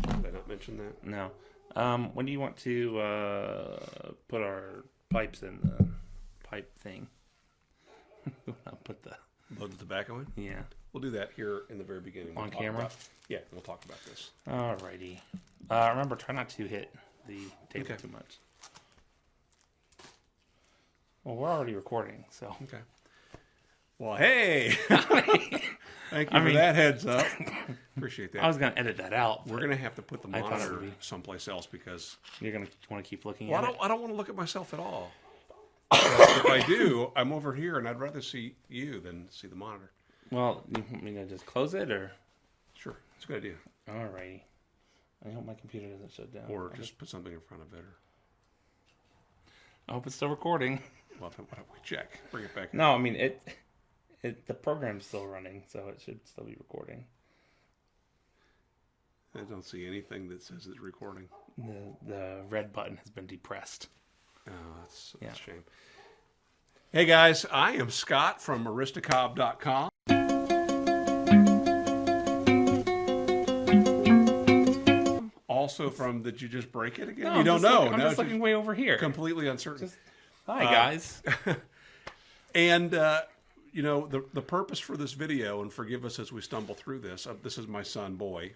Did I not mention that? No. When do you want to put our pipes in the pipe thing? I'll put the Load the tobacco in? Yeah. We'll do that here in the very beginning. On camera? We'll talk about this. Alrighty. Remember, try not to hit the table too much. Well, we're already recording, so. Okay. Well, hey! Thank you for that heads up. Appreciate that. I was going to edit that out. We're going to have to put the monitor someplace else because... You're going to want to keep looking at it? I don't want to look at myself at all. If I do, I'm over here, and I'd rather see you than see the monitor. Well, you want me to just close it, or? Sure. It's a good idea. Alrighty. I hope my computer doesn't shut down. Or just put something in front of it. I hope it's still recording. Well, why don't we check? Bring it back. No, I mean, the program's still running, so it should still be recording. I don't see anything that says it's recording. The red button has been depressed. Oh, that's a shame. Hey, guys. I am Scott from Aristocob.com. Also from, did you just break it again? No, you don't know. I'm just looking way over here. Completely uncertain. Hi, guys. And, the purpose for this video, and forgive us as we stumble through this, this is my son, Boy.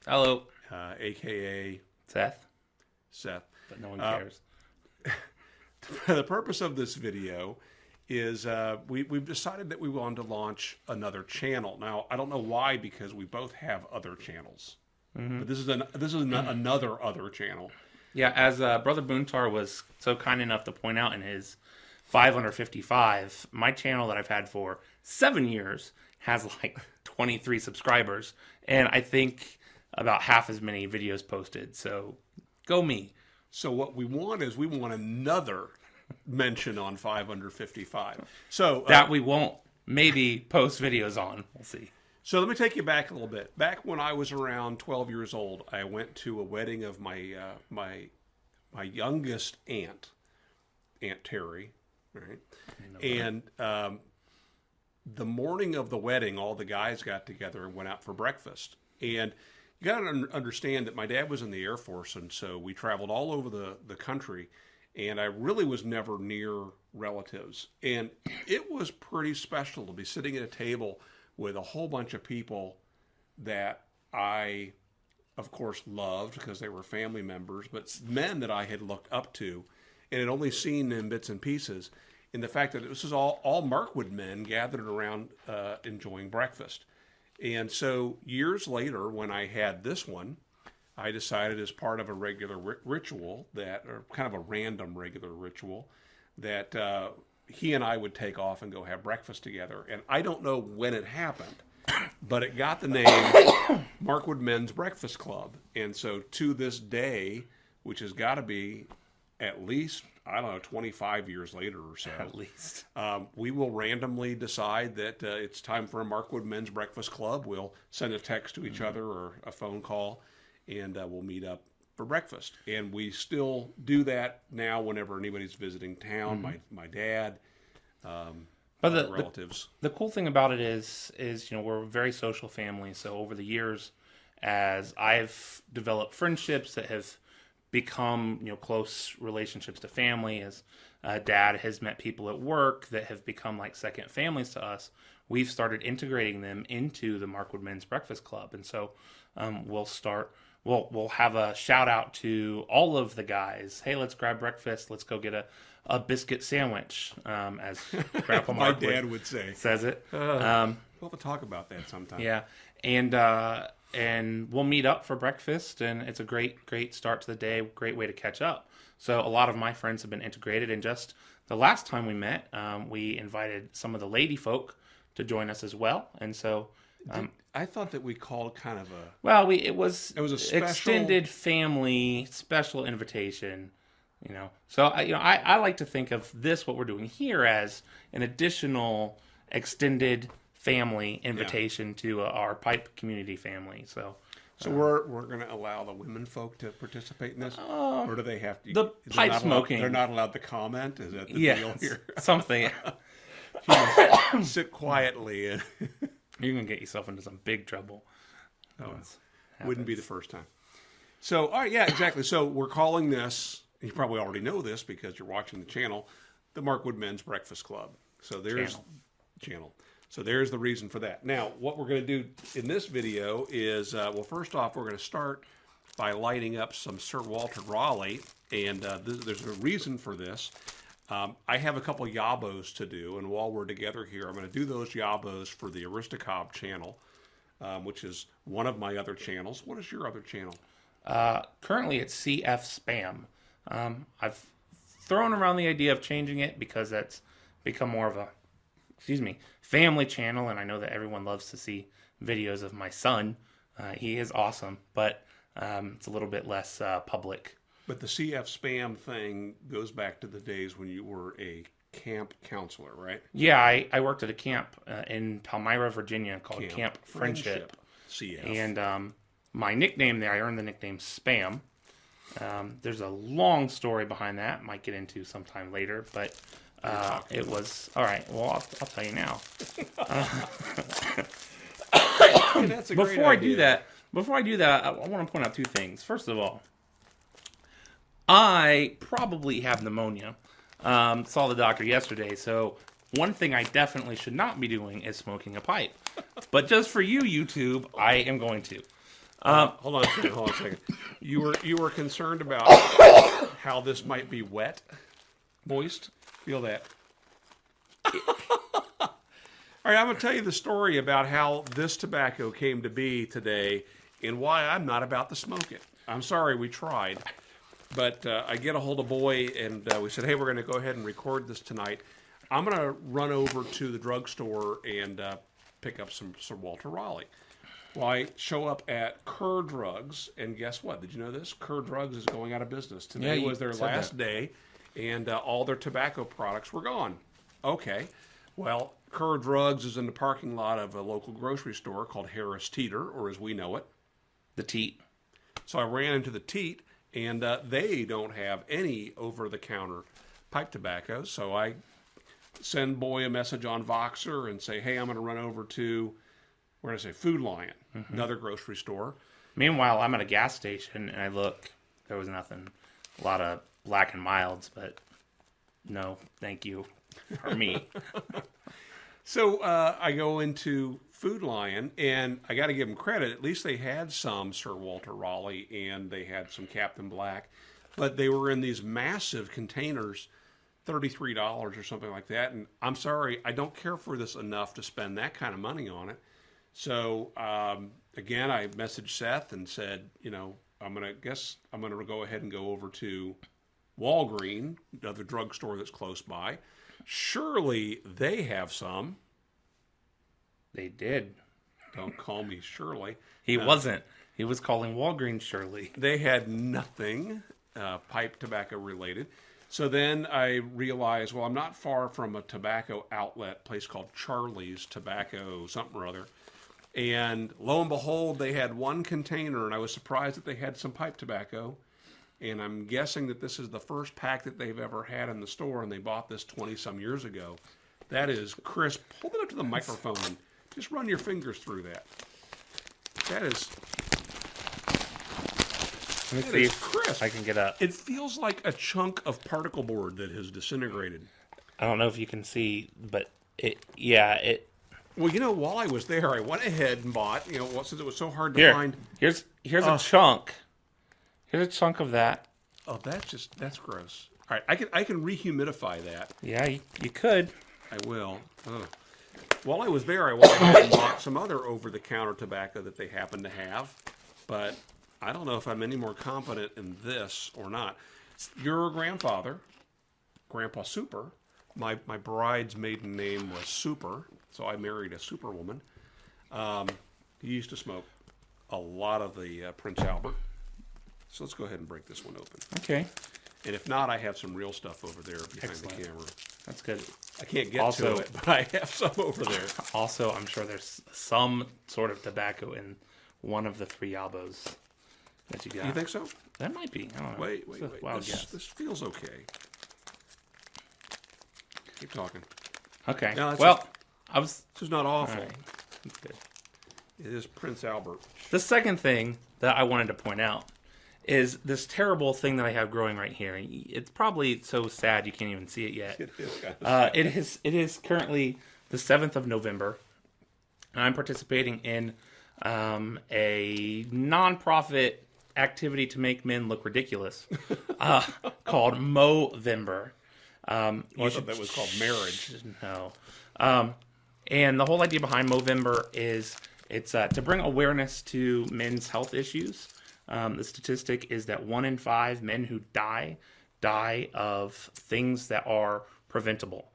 Hello. A.K.A. Seth. But no one cares. The purpose of this video is we've decided that we wanted to launch another channel. Now, I don't know why, because we both have other channels. Mm-hmm. But this is another other channel. Yeah, as Brother Boontar was so kind enough to point out in his 555, my channel that I've had for 7 years has like 23 subscribers, and I think about half as many videos posted. So, go me. So what we want is another mention on 555. So that we won't maybe post videos on. We'll see. So let me take you back a little bit. Back when I was around 12 years old, I went to a wedding of my youngest aunt, Aunt Terry, right? And the morning of the wedding, all the guys got together and went out for breakfast. And you got to understand that my dad was in the Air Force, and so we traveled all over the country, and I really was never near relatives. And it was pretty special to be sitting at a table with a whole bunch of people that I, of course, loved because they were family members, but men that I had looked up to and had only seen in bits and pieces. And the fact that this is all Markwood men gathered around enjoying breakfast. And so years later, when I had this one, I decided as part of a regular ritual or kind of a random regular ritual, that he and I would take off and go have breakfast together. And I don't know when it happened, but it got the name Markwood Men's Breakfast Club. And so to this day, which has got to be at least, 25 years later or so. At least. We will randomly decide that it's time for a Markwood Men's Breakfast Club. We'll send a text to each other or a phone call, and we'll meet up for breakfast. And we still do that now whenever anybody's visiting town, my dad, but the relatives. The cool thing about it is we're a very social family. So over the years, as I've developed friendships that have become close relationships to family, as Dad has met people at work that have become like second families to us, we've started integrating them into the Markwood Men's Breakfast Club. And so we'll have a shout out to all of the guys. Hey, let's grab breakfast. Let's go get a biscuit sandwich, as Grandpa My Markwood dad would say. Says it. We'll have to talk about that sometime. Yeah. And we'll meet up for breakfast, and it's a great start to the day, great way to catch up. So a lot of my friends have been integrated, and just the last time we met, we invited some of the lady folk to join us as well. And so I thought that we called kind of a... Well, it was a special... extended family special invitation, So I like to think of this, what we're doing here, as an additional extended family invitation to our pipe community family. So we're going to allow the women folk to participate in this, or do they have to? The pipe smoking. They're not allowed to comment. Is that the deal here? Something. Sit quietly. You're going to get yourself into some big trouble. Wouldn't be the first time. So, all right, yeah, exactly. So we're calling this, you probably already know this because you're watching the channel, the Markwood Men's Breakfast Club. So there's channel. So there's the reason for that. Now, what we're going to do in this video is, well, first off, we're going to start by lighting up some Sir Walter Raleigh, and there's a reason for this. I have a couple yabos to do, and while we're together here, I'm going to do those yabos for the Aristocob channel, which is one of my other channels. What is your other channel? Currently, it's CF Spam. I've thrown around the idea of changing it because that's become more of a, family channel, and I know that everyone loves to see videos of my son. He is awesome, but it's a little bit less public. But the CF Spam thing goes back to the days when you were a camp counselor, right? Yeah, I worked at a camp in Palmyra, Virginia called Camp Friendship. CF. And my nickname there, I earned the nickname Spam. There's a long story behind that. Might get into sometime later, but it was all right. Well, I'll tell you now. That's a great Before I idea. do that, I want to point out two things. First of all, I probably have pneumonia. Saw the doctor yesterday, so one thing I definitely should not be doing is smoking a pipe. But just for you, YouTube, I am going to. Hold on a second. You were concerned about how this might be wet, moist. Feel that. All right, I'm going to tell you the story about how this tobacco came to be today and why I'm not about to smoke it. I'm sorry, we tried. But I get a hold of Boy, and we said, hey, we're going to go ahead and record this tonight. I'm going to run over to the drugstore and pick up some Sir Walter Raleigh. Well, I show up at Kerr Drugs, and guess what? Did you know this? Kerr Drugs is going out of business. Today was their last day, and all their tobacco products were gone. Okay. Well, Kerr Drugs is in the parking lot of a local grocery store called Harris Teeter, or as we know it, The Teat. So I ran into the Teat, and they don't have any over-the-counter pipe tobacco. So I send Boy a message on Voxer and say, hey, I'm going to run over to, where did I say, Food Lion, another grocery store. Meanwhile, I'm at a gas station, and I look. There was nothing. A lot of Black and Milds, but no, thank you for me. So I go into Food Lion, and I got to give them credit. At least they had some Sir Walter Raleigh, and they had some Captain Black, but they were in these massive containers, $33 or something like that. And I'm sorry, I don't care for this enough to spend that kind of money on it. So again, I messaged Seth and said, I'm going to go ahead and go over to Walgreens, another drugstore that's close by. Surely they have some. They did. Don't call me Shirley. He wasn't. He was calling Walgreens Shirley. They had nothing pipe tobacco related. So then I realized, well, I'm not far from a tobacco outlet place called Charlie's Tobacco something or other. And lo and behold, they had one container, and I was surprised that they had some pipe tobacco. And I'm guessing that this is the first pack that they've ever had in the store, and they bought this 20-some years ago. That is crisp. Hold it up to the microphone and just run your fingers through that. That is Let me see if crisp. I can get up. It feels like a chunk of particle board that has disintegrated. I don't know if you can see, but it. Well, while I was there, I went ahead and bought, since it was so hard to find. Here's a chunk. Here's a chunk of that. Oh, that's gross. All right, I can rehumidify that. Yeah, you could. I will. Ugh. While I was there, I went ahead and bought some other over-the-counter tobacco that they happen to have, but I don't know if I'm any more confident in this or not. Your grandfather, Grandpa Super, my bride's maiden name was Super, so I married a superwoman. He used to smoke a lot of the Prince Albert. So let's go ahead and break this one open. Okay. And if not, I have some real stuff over there behind the camera. That's good. I can't get to it, but I have some over there. Also, I'm sure there's some sort of tobacco in one of the three albos that you got. You think so? That might be. I don't know. Wait. Wild guess. This feels okay. Keep talking. Okay. No, this is not awful. All right. That's good. It is Prince Albert. The second thing that I wanted to point out is this terrible thing that I have growing right here. It's probably so sad you can't even see it yet. It is kind of sad. It is currently the 7th of November. And I'm participating in a nonprofit activity to make men look ridiculous called Movember. I thought that was called marriage. No. And the whole idea behind Movember is it's to bring awareness to men's health issues. The statistic is that 1 in 5 men who die of things that are preventable.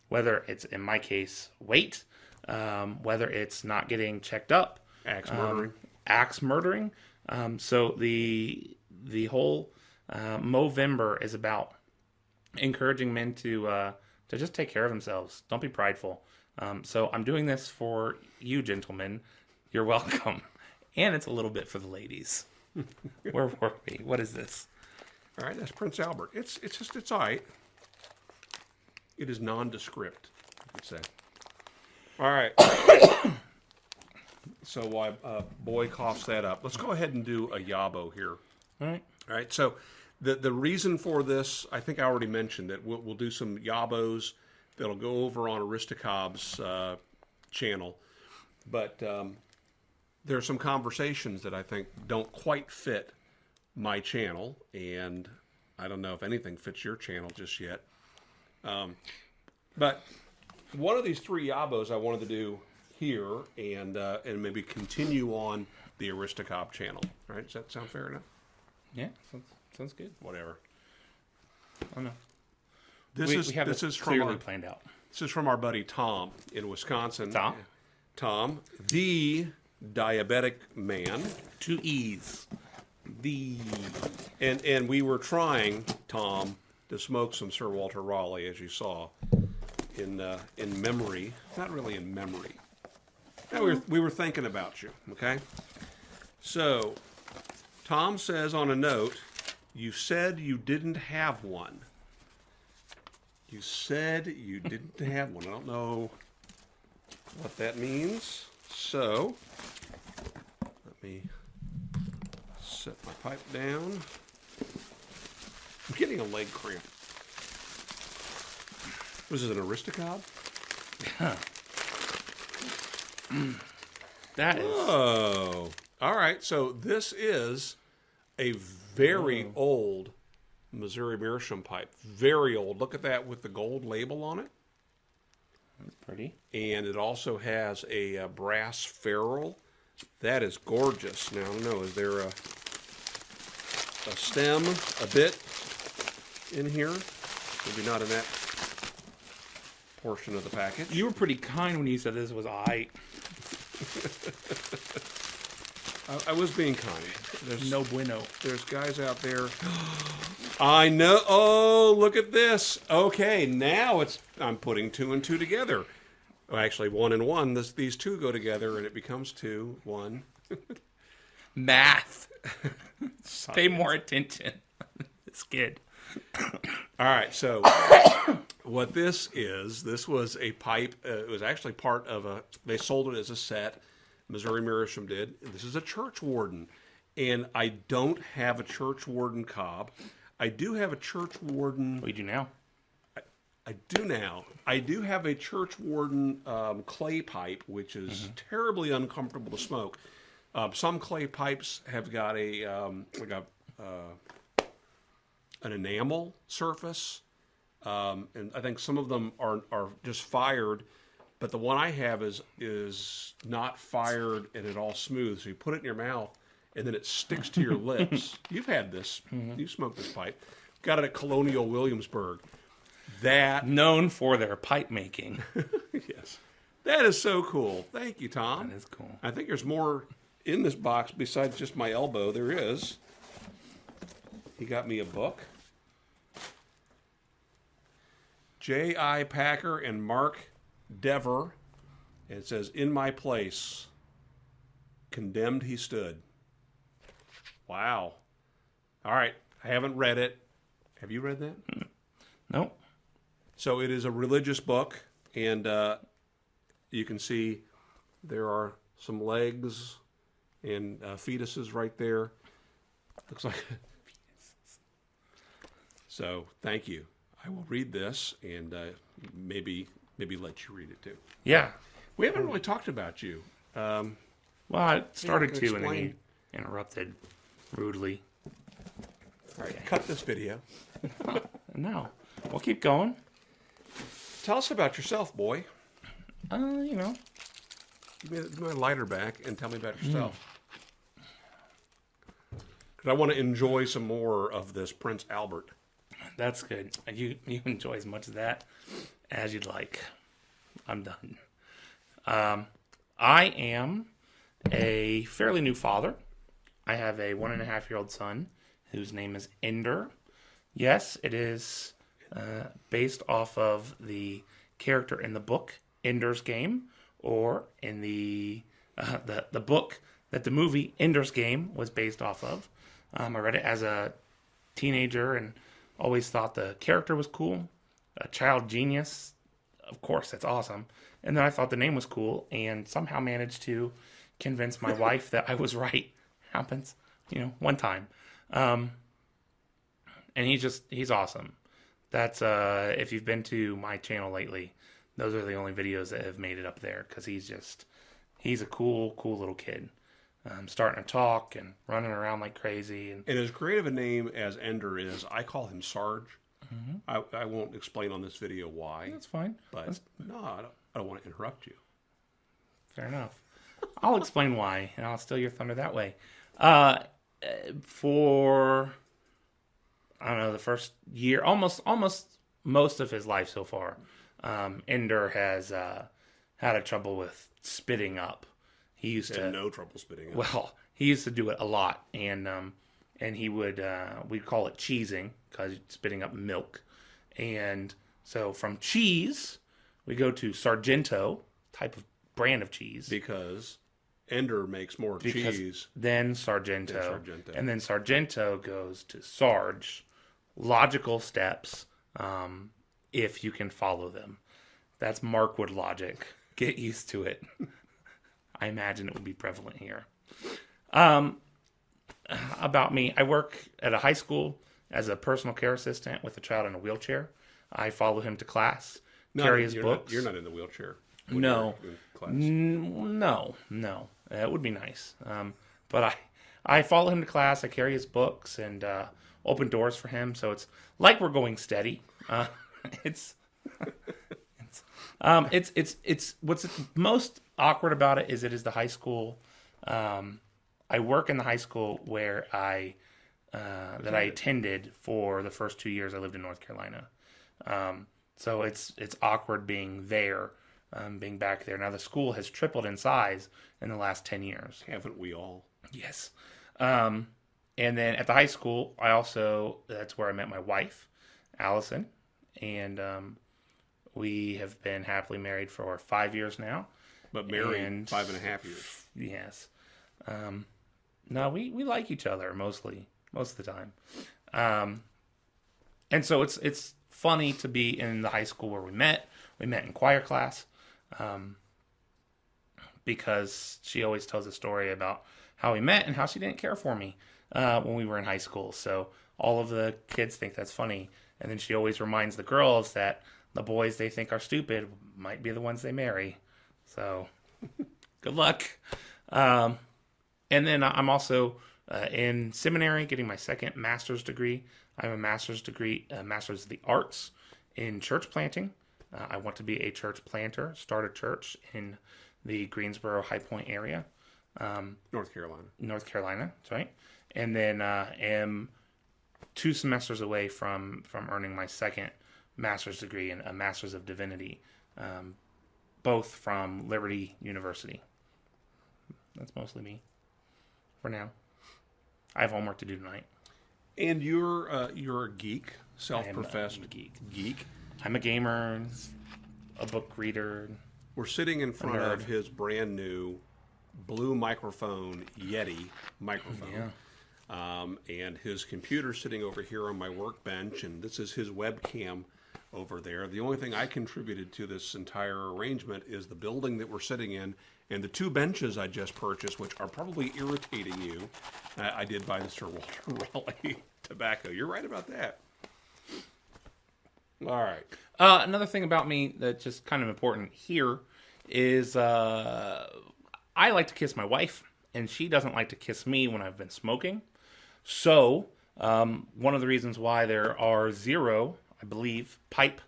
Whether it's, in my case, weight, whether it's not getting checked up, axe murdering. So the whole Movember is about encouraging men to just take care of themselves. Don't be prideful. So I'm doing this for you, gentlemen. You're welcome. And it's a little bit for the ladies. Where were we? What is this? All right, that's Prince Albert. It's all right. It is nondescript, you could say. All right. So while Boy coughs that up, let's go ahead and do a Yabo here. All right. So the reason for this, I think I already mentioned that we'll do some Yabos that'll go over on Aristocob's channel. But there are some conversations that I think don't quite fit my channel, and I don't know if anything fits your channel just yet. But one of these 3 Yabos I wanted to do here and maybe continue on the Aristocob channel. All right, does that sound fair enough? Yeah, sounds good. Whatever. Oh no. This is clearly planned out. This is from our buddy Tom in Wisconsin. Tom, the diabetic man. 2 E's. And we were trying, Tom, to smoke some Sir Walter Raleigh, as you saw, in memory. Not really in memory. No, we were thinking about you, okay? So, Tom says on a note, you said you didn't have one. You said you didn't have one. I don't know what that means. So, let me set my pipe down. I'm getting a leg cramp. Was it an Aristocob? That is. Oh. All right. So this is a very old Missouri Meerschaum pipe. Very old. Look at that with the gold label on it. That's pretty. And it also has a brass ferrule. That is gorgeous. Now, I don't know, is there a stem, a bit in here? Maybe not in that portion of the package. You were pretty kind when you said this was aight. I was being kind. There's no bueno. There's guys out there. I know. Oh, look at this. Okay, now I'm putting 2 and 2 together. Well, actually, 1 and 1. These 2 go together, and it becomes 2, 1. Math. Pay more attention. This kid. All right, so what this was a pipe. It was actually part of they sold it as a set. Missouri Meerschaum did. This is a church warden. And I don't have a church warden cob. I do have a church warden. What do you do now? I do now. I do have a church warden clay pipe, which is terribly uncomfortable to smoke. Some clay pipes have got an enamel surface, and I think some of them are just fired. But the one I have is not fired and it all smooth. So you put it in your mouth and then it sticks to your lips. You've had this. You smoked this pipe. Got it at Colonial Williamsburg. That known for their pipe making. Yes. That is so cool. Thank you, Tom. That is cool. I think there's more in this box besides just my elbow. There is. He got me a book. J.I. Packer and Mark Dever. And it says, "In my place, condemned he stood." Wow. All right. I haven't read it. Have you read that? Nope. So it is a religious book, and you can see there are some legs and fetuses right there. Looks like. So thank you. I will read this and maybe let you read it too. Yeah. We haven't really talked about you. Well, I started to, and then explain. you interrupted rudely. All right, cut this video. No, we'll keep going. Tell us about yourself, boy. You know, Give me my lighter back and tell me about yourself. Because I want to enjoy some more of this Prince Albert. that's good. You enjoy as much of that as you'd like. I'm done. I am a fairly new father. I have a 1.5-year-old son whose name is Ender. Yes, it is based off of the character in the book Ender's Game, or in the book that the movie Ender's Game was based off of. I read it as a teenager and always thought the character was cool. A child genius, of course, that's awesome. And then I thought the name was cool, and somehow managed to convince my wife that I was right. Happens, one time. And he's awesome. That's if you've been to my channel lately, those are the only videos that have made it up there, because he's a cool little kid. Starting to talk and running around like crazy. And as creative a name as Ender is, I call him Sarge. Mm-hmm. I won't explain on this video why. That's fine. But no, I don't want to interrupt you. Fair enough. I'll explain why, and I'll steal your thunder that way. For, I don't know, the first year, almost most of his life so far, Ender has had a trouble with spitting up. He used to no trouble spitting up. Well, he used to do it a lot, and he would we'd call it cheesing, because spitting up milk. And so from cheese, we go to Sargento, type of brand of cheese, because Ender makes more cheese than Sargento, and then Sargento goes to Sarge. Logical steps, if you can follow them. That's Markwood logic. Get used to it. I imagine it would be prevalent here. About me, I work at a high school as a personal care assistant with a child in a wheelchair. I follow him to class, carry his books. You're not in the wheelchair. No. No. It would be nice. But I follow him to class. I carry his books and open doors for him. So it's like we're going steady. It's what's most awkward about it is the high school. I work in the high school where I attended for the first 2 years I lived in North Carolina. So it's awkward being there, being back there. Now the school has tripled in size in the last 10 years. Haven't we all? Yes. And then at the high school, that's where I met my wife, Allison, and we have been happily married for 5 years now. But married 5.5 years. Yes. No, we like each other most of the time. And so it's funny to be in the high school where we met. We met in choir class. Because she always tells a story about how we met and how she didn't care for me when we were in high school. So all of the kids think that's funny. And then she always reminds the girls that the boys they think are stupid might be the ones they marry. So good luck. And then I'm also in seminary getting my second master's degree. I have a master's degree, master's of the arts in church planting. I want to be a church planter, start a church in the Greensboro High Point area. North Carolina. That's right. And then am 2 semesters away from earning my second master's degree in a master's of divinity, both from Liberty University. That's mostly me for now. I have homework to do tonight. And you're a geek, self-professed geek. I'm a gamer, a book reader. We're sitting in front of his brand new blue microphone, Yeti microphone. Yeah. And his computer's sitting over here on my workbench, and this is his webcam over there. The only thing I contributed to this entire arrangement is the building that we're sitting in and the 2 benches I just purchased, which are probably irritating you. I did buy the Sir Walter Raleigh tobacco. You're right about that. All right. Another thing about me that's just kind of important here is I like to kiss my wife, and she doesn't like to kiss me when I've been smoking. So one of the reasons why there are 0, I believe, pipe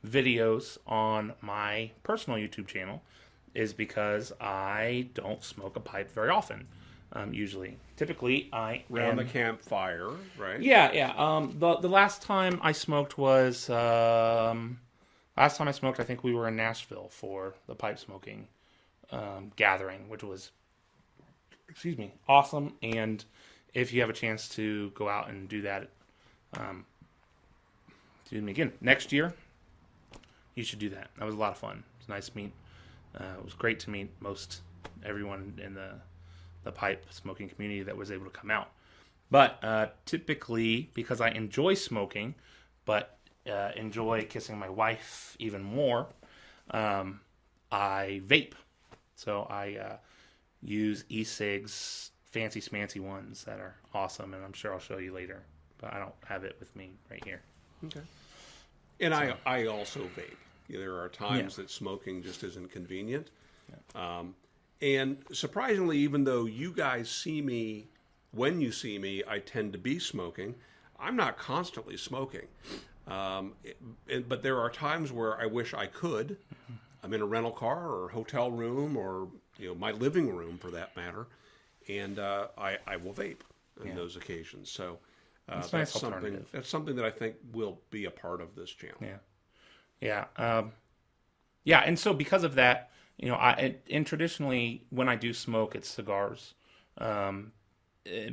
videos on my personal YouTube channel is because I don't smoke a pipe very often. Usually, typically, Around the campfire, right? Yeah. The last time I smoked was I think we were in Nashville for the pipe smoking gathering, which was, awesome. And if you have a chance to go out and do that, again next year, you should do that. That was a lot of fun. It was nice to meet. It was great to meet everyone in the pipe smoking community that was able to come out. But typically, because I enjoy smoking, but enjoy kissing my wife even more, I vape. So I use e-cigs, fancy smancy ones that are awesome, and I'm sure I'll show you later. But I don't have it with me right here. Okay. And so, I also vape. There are times that smoking just isn't convenient. Yeah. And surprisingly, even though you guys see me, when you see me, I tend to be smoking, I'm not constantly smoking. But there are times where I wish I could. I'm in a rental car or hotel room or my living room for that matter, and I will vape on those occasions. So that's something that I think will be a part of this channel. Yeah. And so because of that, and traditionally when I do smoke, it's cigars,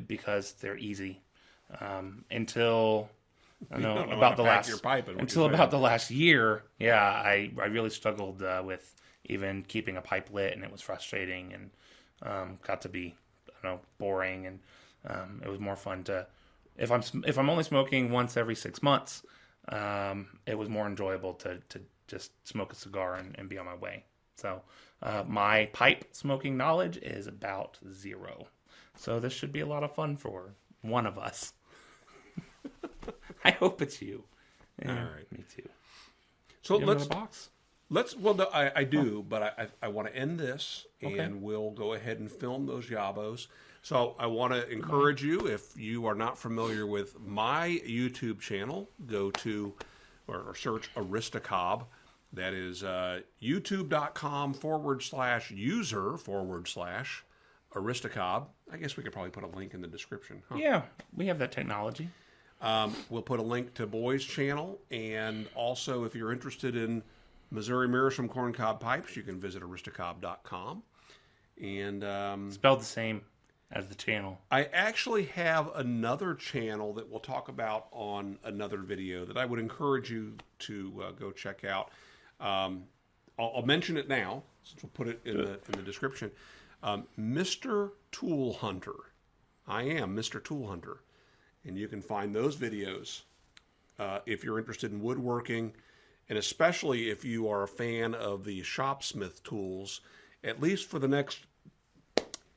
because they're easy. Until about the last year, I really struggled with even keeping a pipe lit, and it was frustrating and got to be boring, and it was more fun to if I'm only smoking once every 6 months. It was more enjoyable to just smoke a cigar and be on my way. So my pipe smoking knowledge is about 0. So this should be a lot of fun for one of us. I hope it's you. Yeah, all right. Me too. So let's box. I do, but I want to end this, and we'll go ahead and film those Yabos. So I want to encourage you, if you are not familiar with my YouTube channel, go to or search Aristocob. That is youtube.com/user/Aristocob. I guess we could probably put a link in the description. Huh? Yeah, we have that technology. We'll put a link to Boy's channel, and also if you're interested in Missouri Meerschaum corncob pipes, you can visit aristocob.com. And spelled the same as the channel. I actually have another channel that we'll talk about on another video that I would encourage you to go check out. I'll mention it now, since we'll put it in the description. Mr. Tool Hunter. I am Mr. Tool Hunter. And you can find those videos if you're interested in woodworking, and especially if you are a fan of the Shopsmith tools, at least for the next,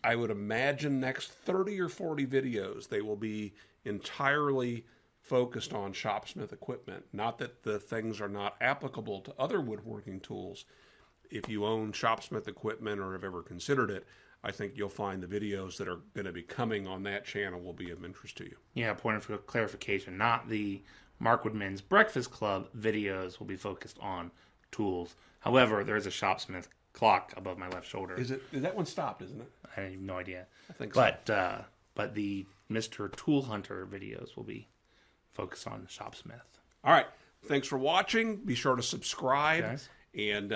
I would imagine, next 30 or 40 videos, they will be entirely focused on Shopsmith equipment. Not that the things are not applicable to other woodworking tools. If you own Shopsmith equipment or have ever considered it, I think you'll find the videos that are going to be coming on that channel will be of interest to you. Yeah, point of clarification, not the Markwood Men's Breakfast Club videos will be focused on tools. However, there is a Shopsmith clock above my left shoulder. Is that one stopped, isn't it? I have no idea. I think so. But the Mr. Tool Hunter videos will be focused on Shopsmith. All right. Thanks for watching. Be sure to subscribe. Guys. And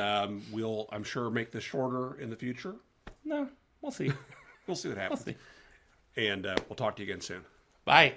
we'll, I'm sure, make this shorter in the future. No, we'll see. We'll see what happens. We'll see. And we'll talk to you again soon. Bye.